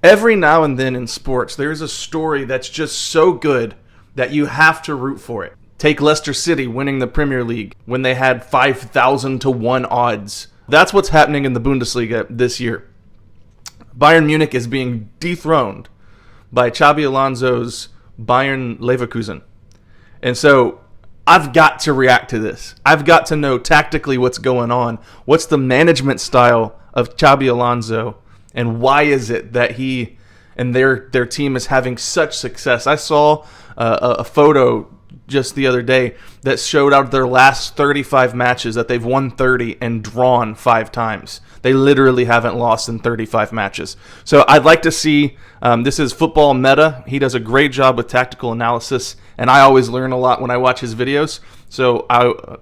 Every now and then in sports, there's a story that's just so good that you have to root for it. Take Leicester City winning the Premier League when they had 5,000 to 1 odds. That's what's happening in the Bundesliga this year. Bayern Munich is being dethroned by Xabi Alonso's Bayern Leverkusen. And so I've got to react to this. I've got to know tactically what's going on. What's the management style of Xabi Alonso? And why is it that he and their team is having such success? I saw a photo just the other day that showed out their last 35 matches that they've won 30 and drawn 5 times. They literally haven't lost in 35 matches. So I'd like to see, this is Football Meta. He does a great job with tactical analysis, and I always learn a lot when I watch his videos. So I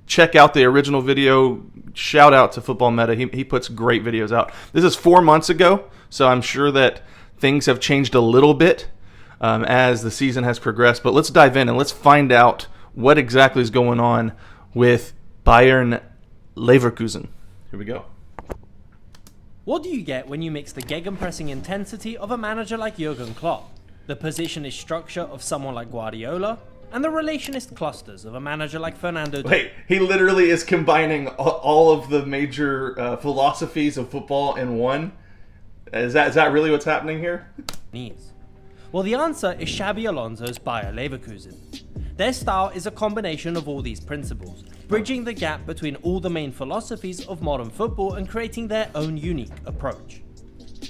check out the original video. Shout out to Football Meta. He puts great videos out. This is 4 months ago, so I'm sure that things have changed a little bit as the season has progressed. But let's dive in and let's find out what exactly is going on with Bayern Leverkusen. Here we go. What do you get when you mix the gegenpressing intensity of a manager like Jurgen Klopp, the positionist structure of someone like Guardiola, and the relationist clusters of a manager like Fernando? Wait, he literally is combining all of the major philosophies of football in one? Is that really what's happening here? Well, the answer is Xabi Alonso's Bayer Leverkusen. Their style is a combination of all these principles, bridging the gap between all the main philosophies of modern football and creating their own unique approach.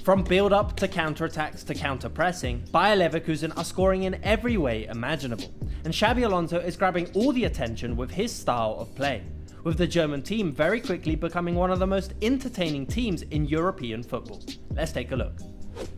From build-up to counter-attacks to counter-pressing, Bayer Leverkusen are scoring in every way imaginable, and Xabi Alonso is grabbing all the attention with his style of play, with the German team very quickly becoming one of the most entertaining teams in European football. Let's take a look.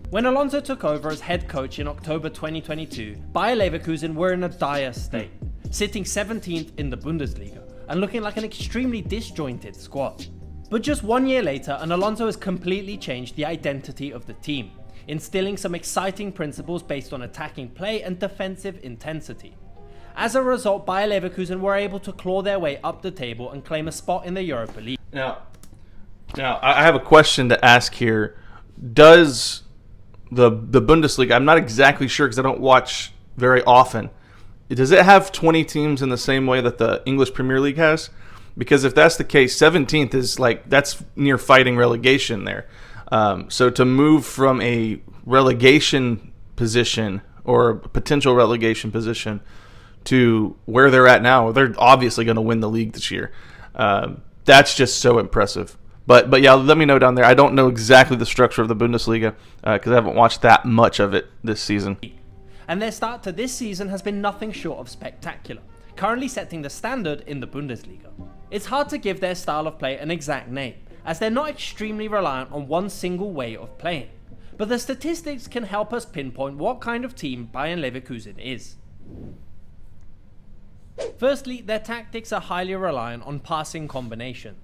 When Alonso took over as head coach in October 2022, Bayer Leverkusen were in a dire state, sitting 17th in the Bundesliga and looking like an extremely disjointed squad. But just 1 year later, and Alonso has completely changed the identity of the team, instilling some exciting principles based on attacking play and defensive intensity. As a result, Bayer Leverkusen were able to claw their way up the table and claim a spot in the Europa League. Now I have a question to ask here. Does the Bundesliga, I'm not exactly sure because I don't watch very often, does it have 20 teams in the same way that the English Premier League has? Because if that's the case, 17th is that's near fighting relegation there. So to move from a relegation position or a potential relegation position to where they're at now, they're obviously going to win the league this year. That's just so impressive. But yeah, let me know down there. I don't know exactly the structure of the Bundesliga because I haven't watched that much of it this season. And their start to this season has been nothing short of spectacular, currently setting the standard in the Bundesliga. It's hard to give their style of play an exact name, as they're not extremely reliant on one single way of playing. But the statistics can help us pinpoint what kind of team Bayern Leverkusen is. Firstly, their tactics are highly reliant on passing combinations.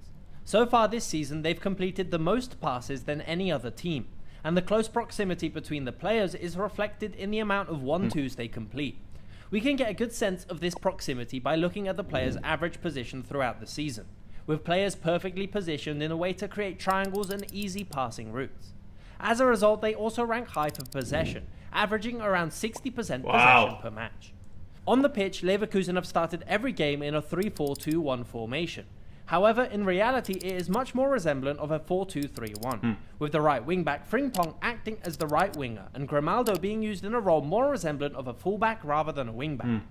So far this season, they've completed the most passes than any other team, and the close proximity between the players is reflected in the amount of 1-2s they complete. We can get a good sense of this proximity by looking at the players' average position throughout the season, with players perfectly positioned in a way to create triangles and easy passing routes. As a result, they also rank high for possession, averaging around 60% possession per match. On the pitch, Leverkusen have started every game in a 3-4-2-1 formation. However, in reality, it is much more resemblant of a 4-2-3-1, with the right wing-back Frimpong acting as the right winger and Grimaldo being used in a role more resemblant of a fullback rather than a wing-back.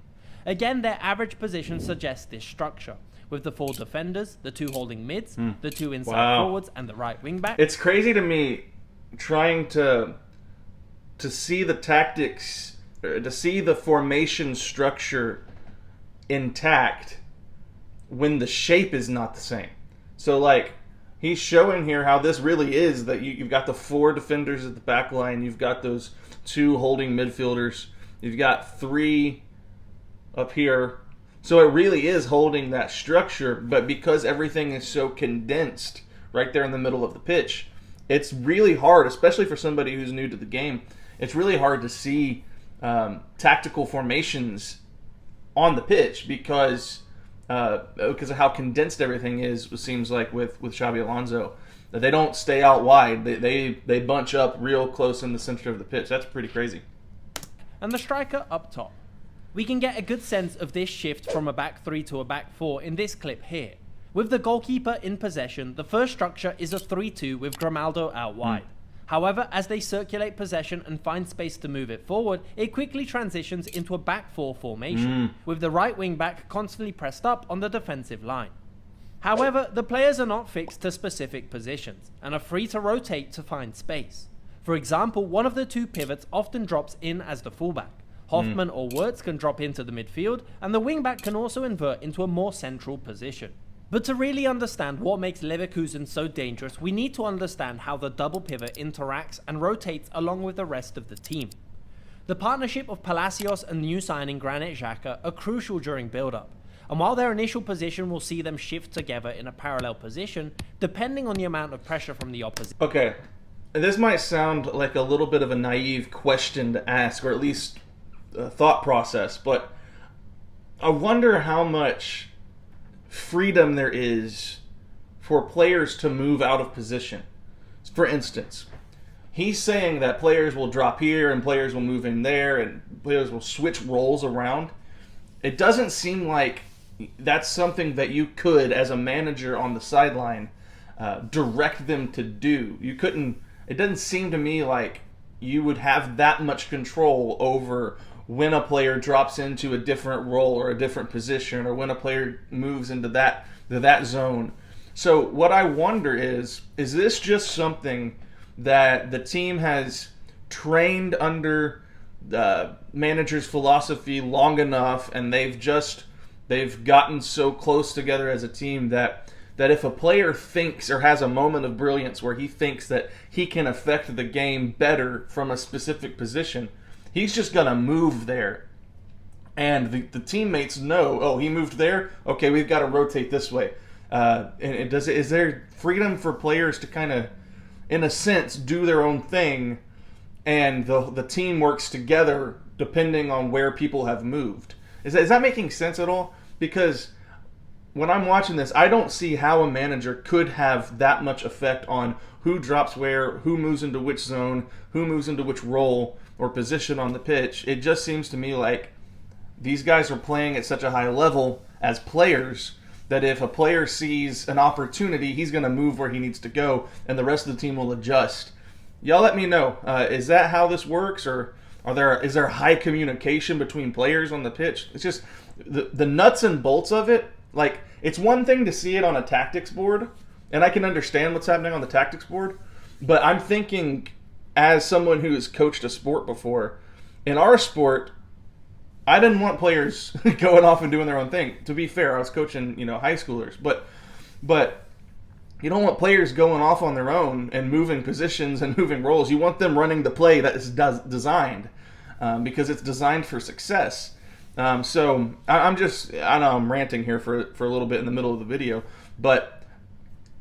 Again, their average position suggests this structure, with the 4 defenders, the 2 holding mids, the 2 inside forwards, and the right wing-back. It's crazy to me trying to see the tactics, to see the formation structure intact when the shape is not the same. So he's showing here how this really is that you've got the 4 defenders at the back line, you've got those 2 holding midfielders, you've got 3 up here. So it really is holding that structure, but because everything is so condensed right there in the middle of the pitch, it's really hard, especially for somebody who's new to the game, it's really hard to see tactical formations on the pitch because of how condensed everything is, it seems like, with Xabi Alonso. They don't stay out wide. They bunch up real close in the center of the pitch. That's pretty crazy. And the striker up top. We can get a good sense of this shift from a back 3 to a back 4 in this clip here. With the goalkeeper in possession, the first structure is a 3-2 with Grimaldo out wide. However, as they circulate possession and find space to move it forward, it quickly transitions into a back 4 formation, with the right wing back constantly pressed up on the defensive line. However, the players are not fixed to specific positions, and are free to rotate to find space. For example, one of the two pivots often drops in as the fullback. Hoffman or Wirtz can drop into the midfield, and the wingback can also invert into a more central position. But to really understand what makes Leverkusen so dangerous, we need to understand how the double pivot interacts and rotates along with the rest of the team. The partnership of Palacios and new signing Granit Xhaka are crucial during build-up, and while their initial position will see them shift together in a parallel position, depending on the amount of pressure from the opposition. Okay, this might sound like a little bit of a naive question to ask, or at least a thought process, but I wonder how much freedom there is for players to move out of position. For instance, he's saying that players will drop here and players will move in there and players will switch roles around. It doesn't seem like that's something that you could, as a manager on the sideline, direct them to do. You couldn't. It doesn't seem to me like you would have that much control over when a player drops into a different role or a different position, or when a player moves into that zone. So what I wonder is this just something that the team has trained under the manager's philosophy long enough, and they've gotten so close together as a team that if a player thinks or has a moment of brilliance where he thinks that he can affect the game better from a specific position, he's just going to move there. And the teammates know, oh, he moved there? Okay, we've got to rotate this way. Is there freedom for players to kind of, in a sense, do their own thing, and the team works together depending on where people have moved? Is that making sense at all? Because when I'm watching this, I don't see how a manager could have that much effect on who drops where, who moves into which zone, who moves into which role or position on the pitch. It just seems to me like these guys are playing at such a high level as players that if a player sees an opportunity, he's going to move where he needs to go, and the rest of the team will adjust. Y'all let me know. Is that how this works, or is there high communication between players on the pitch? It's just the nuts and bolts of it. Like, it's one thing to see it on a tactics board, and I can understand what's happening on the tactics board, but I'm thinking, as someone who has coached a sport before, in our sport, I didn't want players going off and doing their own thing. To be fair, I was coaching, high schoolers, but you don't want players going off on their own and moving positions and moving roles. You want them running the play that is designed, because it's designed for success. So I know I'm ranting here for a little bit in the middle of the video, but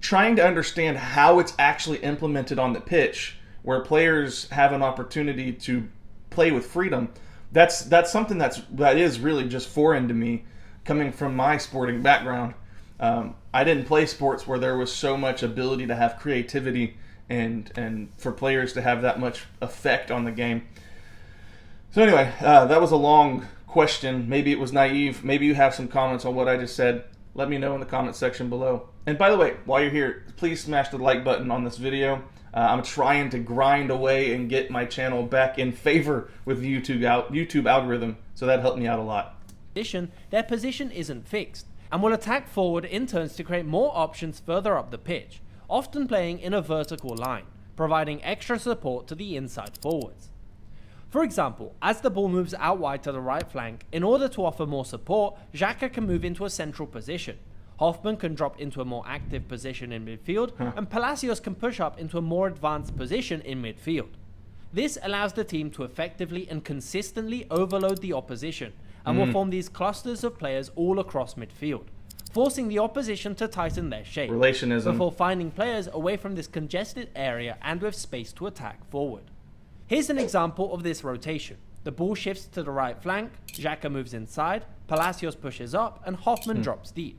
trying to understand how it's actually implemented on the pitch, where players have an opportunity to play with freedom, that's something that is really just foreign to me, coming from my sporting background. I didn't play sports where there was so much ability to have creativity and for players to have that much effect on the game. So anyway, that was a long question. Maybe it was naive. Maybe you have some comments on what I just said. Let me know in the comment section below. And by the way, while you're here, please smash the like button on this video. I'm trying to grind away and get my channel back in favor with the YouTube algorithm, so that helped me out a lot. Their position isn't fixed, and will attack forward in turns to create more options further up the pitch, often playing in a vertical line, providing extra support to the inside forwards. For example, as the ball moves out wide to the right flank, in order to offer more support, Xhaka can move into a central position. Hoffman can drop into a more active position in midfield, and Palacios can push up into a more advanced position in midfield. This allows the team to effectively and consistently overload the opposition, and will form these clusters of players all across midfield, forcing the opposition to tighten their shape before finding players away from this congested area and with space to attack forward. Here's an example of this rotation. The ball shifts to the right flank, Xhaka moves inside, Palacios pushes up, and Hoffman drops deep.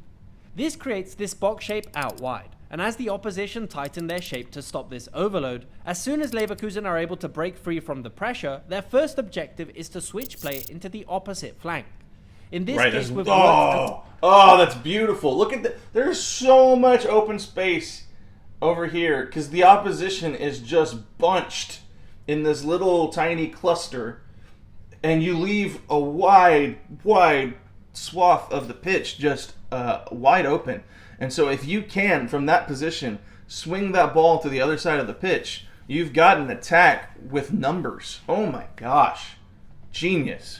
This creates this box shape out wide, And as the opposition tighten their shape to stop this overload, as soon as Leverkusen are able to break free from the pressure, their first objective is to switch play into the opposite flank. In this case, with that's beautiful. Look at that. There's so much open space over here because the opposition is just bunched in this little tiny cluster, and you leave a wide swath of the pitch just wide open. And so if you can, from that position, swing that ball to the other side of the pitch, you've got an attack with numbers. Oh my gosh. Genius.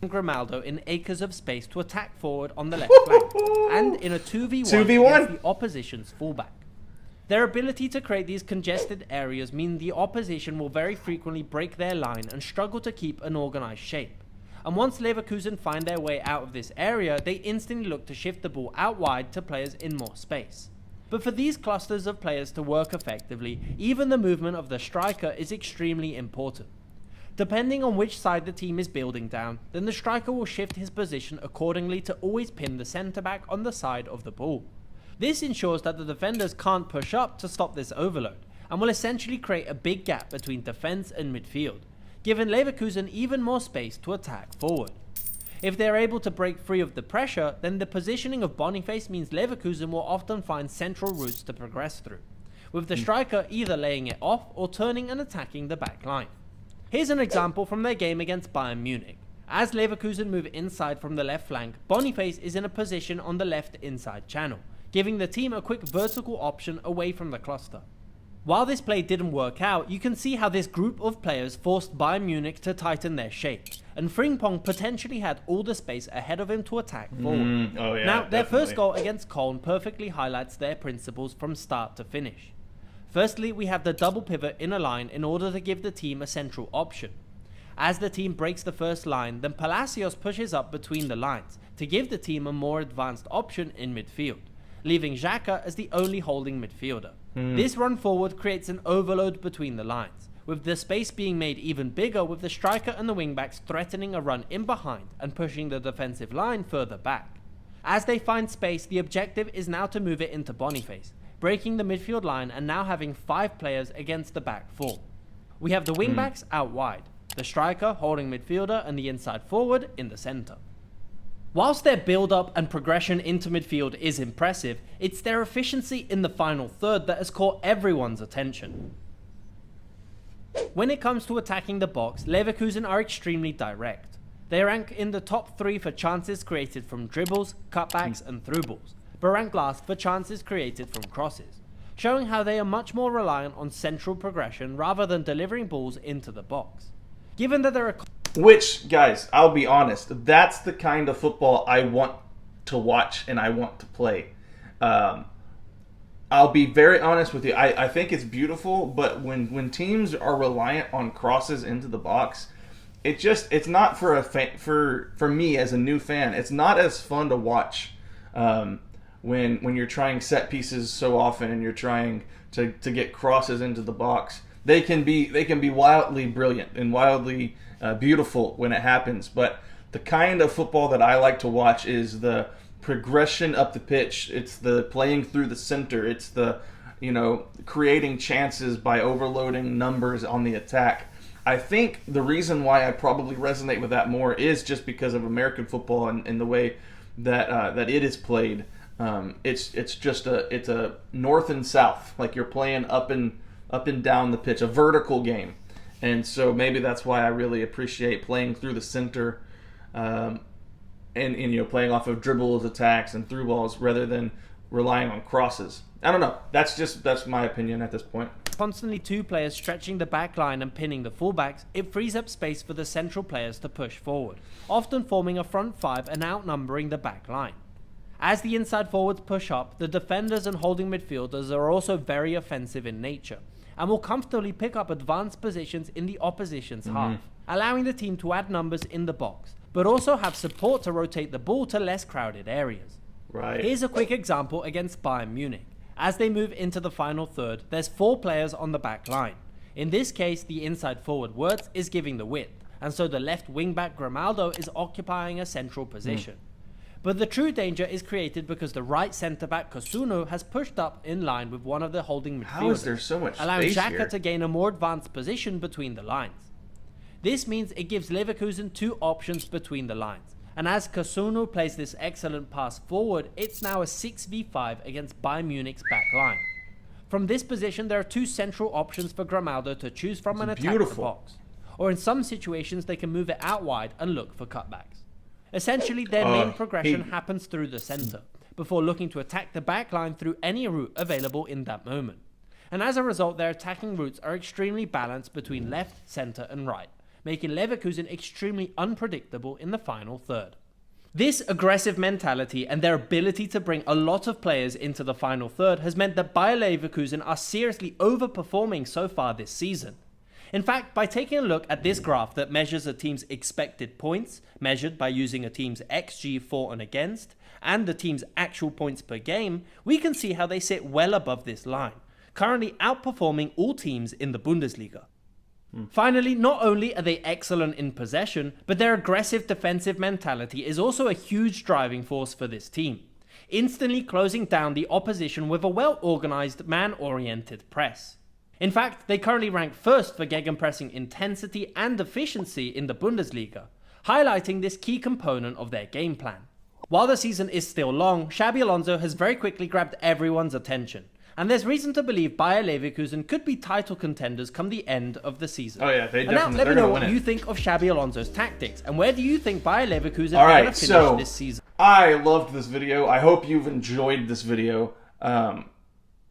Grimaldo in acres of space to attack forward on the left flank, and in a 2v1 against the opposition's fullback. Their ability to create these congested areas mean the opposition will very frequently break their line and struggle to keep an organised shape. And once Leverkusen find their way out of this area, they instantly look to shift the ball out wide to players in more space. But for these clusters of players to work effectively, even the movement of the striker is extremely important. Depending on which side the team is building down, then the striker will shift his position accordingly to always pin the centre back on the side of the ball. This ensures that the defenders can't push up to stop this overload, and will essentially create a big gap between defence and midfield, giving Leverkusen even more space to attack forward. If they are able to break free of the pressure, then the positioning of Boniface means Leverkusen will often find central routes to progress through, with the striker either laying it off or turning and attacking the back line. Here's an example from their game against Bayern Munich. As Leverkusen move inside from the left flank, Boniface is in a position on the left inside channel, giving the team a quick vertical option away from the cluster. While this play didn't work out, you can see how this group of players forced Bayern Munich to tighten their shape, and Frimpong potentially had all the space ahead of him to attack forward. Their first goal against Köln perfectly highlights their principles from start to finish. Firstly, we have the double pivot in a line in order to give the team a central option. As the team breaks the first line, then Palacios pushes up between the lines to give the team a more advanced option in midfield, leaving Xhaka as the only holding midfielder. This run forward creates an overload between the lines, with the space being made even bigger with the striker and the wingbacks threatening a run in behind and pushing the defensive line further back. As they find space, the objective is now to move it into Boniface, breaking the midfield line and now having 5 players against the back 4. We have the wingbacks out wide, the striker holding midfielder and the inside forward in the centre. Whilst their build-up and progression into midfield is impressive, it's their efficiency in the final third that has caught everyone's attention. When it comes to attacking the box, Leverkusen are extremely direct. They rank in the top 3 for chances created from dribbles, cutbacks and through balls, but rank last for chances created from crosses, showing how they are much more reliant on central progression rather than delivering balls into the box. Given that there are... Which, guys, I'll be honest, that's the kind of football I want to watch and I want to play. I'll be very honest with you. I think it's beautiful, but when teams are reliant on crosses into the box, it's not for me as a new fan. It's not as fun to watch when you're trying set pieces so often and you're trying to get crosses into the box. They can be wildly brilliant and wildly beautiful when it happens, but the kind of football that I like to watch is the progression up the pitch. It's the playing through the center. It's the creating chances by overloading numbers on the attack. I think the reason why I probably resonate with that more is just because of American football and the way that it is played. It's a north and south, like you're playing up and down the pitch, a vertical game. And so maybe that's why I really appreciate playing through the center and playing off of dribbles, attacks, and through balls rather than relying on crosses. I don't know. That's my opinion at this point. Constantly 2 players stretching the back line and pinning the fullbacks, it frees up space for the central players to push forward, often forming a front 5 and outnumbering the back line. As the inside forwards push up, the defenders and holding midfielders are also very offensive in nature, and will comfortably pick up advanced positions in the opposition's half, allowing the team to add numbers in the box, but also have support to rotate the ball to less crowded areas. Right. Here's a quick example against Bayern Munich. As they move into the final third, there's 4 players on the back line. In this case, the inside forward Wirtz is giving the width, and so the left wing-back Grimaldo is occupying a central position. But the true danger is created because the right centre-back Kosuno has pushed up in line with one of the holding midfielders, How is there so much allowing space Xhaka here? to gain a more advanced position between the lines. This means it gives Leverkusen two options between the lines, and as Kosuno plays this excellent pass forward, it's now a 6v5 against Bayern Munich's back line. From this position, there are two central options for Grimaldo to choose from and attack the box. Or in some situations, they can move it out wide and look for cutbacks. Essentially, their main progression happens through the centre, before looking to attack the back line through any route available in that moment. And as a result, their attacking routes are extremely balanced between left, centre and right, making Leverkusen extremely unpredictable in the final third. This aggressive mentality and their ability to bring a lot of players into the final third has meant that Bayer Leverkusen are seriously overperforming so far this season. In fact, by taking a look at this graph that measures a team's expected points, measured by using a team's XG for and against, and the team's actual points per game, we can see how they sit well above this line, currently outperforming all teams in the Bundesliga. Finally, not only are they excellent in possession, but their aggressive defensive mentality is also a huge driving force for this team, instantly closing down the opposition with a well-organized, man-oriented press. In fact, they currently rank first for gegenpressing intensity and efficiency in the Bundesliga, highlighting this key component of their game plan. While the season is still long, Xabi Alonso has very quickly grabbed everyone's attention, and there's reason to believe Bayer Leverkusen could be title contenders come the end of the season. Oh yeah, they And now definitely. let me know what you think of Xabi Alonso's tactics, and where do you think Bayer Leverkusen All are right, going to finish so this season? I loved this video. I hope you've enjoyed this video.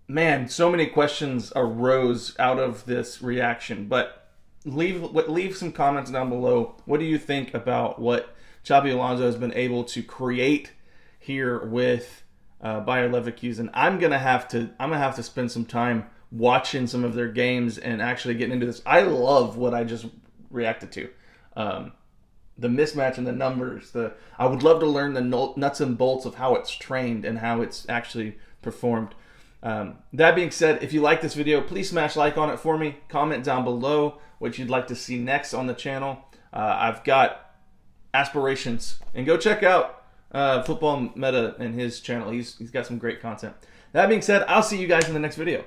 Man, so many questions arose out of this reaction, but leave some comments down below. What do you think about what Xabi Alonso has been able to create here with Bayer Leverkusen? I'm gonna have to spend some time watching some of their games and actually getting into this. I love what I just reacted to. The mismatch in the numbers. I would love to learn the nuts and bolts of how it's trained and how it's actually performed. That being said, if you like this video, please smash like on it for me. Comment down below what you'd like to see next on the channel. I've got aspirations, and go check out Football Meta and his channel. He's got some great content. That being said, I'll see you guys in the next video.